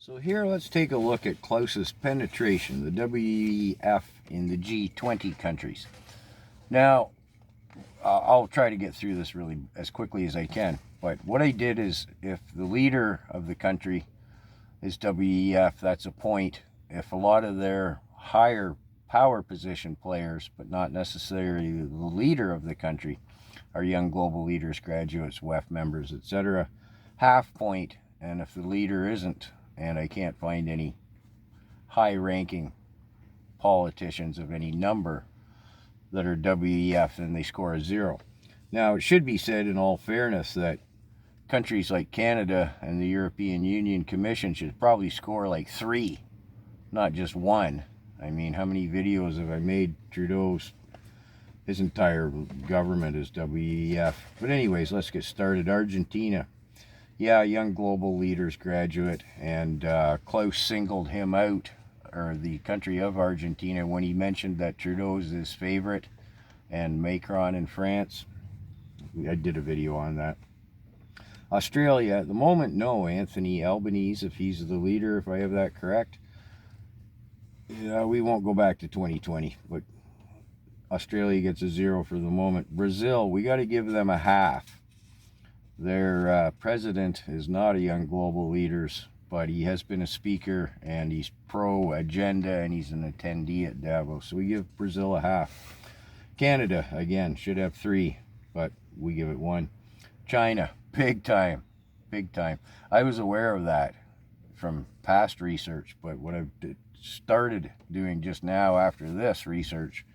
So here let's take a look at closest penetration, the WEF in the G20 countries. Now, I'll try to get through this really as quickly as I can, but what I did is if the leader of the country is WEF, that's a point. If a lot of their higher power position players, but not necessarily the leader of the country, are young global leaders, graduates, WEF members, etc., half point. And if the leader isn't, and I can't find any high-ranking politicians of any number that are WEF, and they score a 0. Now, it should be said in all fairness that countries like Canada and the European Union Commission should probably score like 3, not just 1. I mean, how many videos have I made? His entire government is WEF. But anyways, let's get started. Argentina. Yeah, young global leaders graduate, and Klaus singled him out, or the country of Argentina, when he mentioned that Trudeau's his favorite, and Macron in France. I did a video on that. Australia, at the moment, no. Anthony Albanese, if he's the leader, if I have that correct. Yeah, we won't go back to 2020, but Australia gets a 0 for the moment. Brazil, we got to give them a half. Their president is not a young global leaders, but he has been a speaker, and he's pro-agenda, and he's an attendee at Davos. So we give Brazil a half. Canada, again, should have 3, but we give it 1. China, big time, big time. I was aware of that from past research, but what I've started doing just now after this research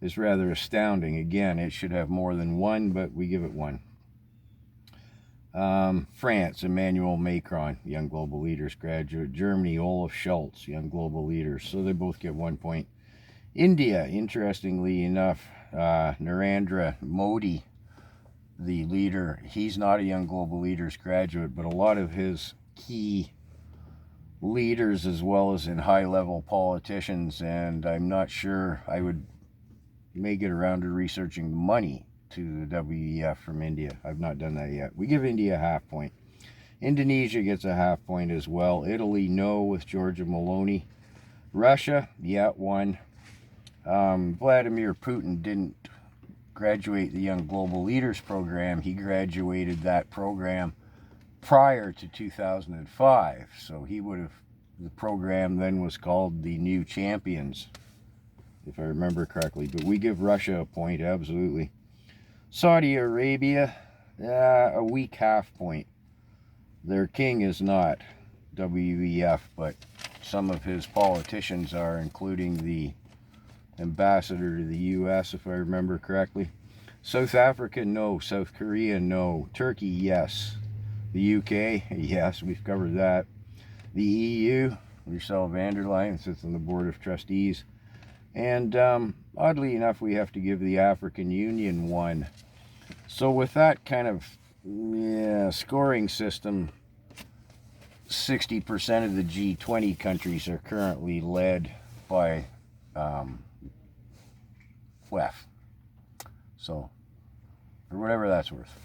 is rather astounding. Again, it should have more than 1, but we give it 1. France, Emmanuel Macron, young global leaders graduate. Germany, Olaf Scholz, young global leaders. So they both get 1 point. India, interestingly enough, Narendra Modi, the leader, he's not a young global leaders graduate, but a lot of his key leaders, as well as in high-level politicians, and I'm not sure, I may get around to researching the money to the WEF from India. I've not done that yet. We give India a half point. Indonesia gets a half point as well. Italy, no, with Giorgia Meloni. Russia, yeah, 1. Vladimir Putin didn't graduate the Young Global Leaders program. He graduated that program prior to 2005. So he would have, the program then was called the New Champions, if I remember correctly. But we give Russia a point, absolutely. Saudi Arabia, a weak half point. Their king is not WEF, but some of his politicians are, including the ambassador to the US, if I remember correctly. South Africa, no. South Korea, no. Turkey, yes. The UK, yes, we've covered that. The EU, Ursula von der Leyen sits on the Board of Trustees. And oddly enough, we have to give the African Union 1. So with that kind of scoring system, 60% of the G20 countries are currently led by WEF. So, for whatever that's worth.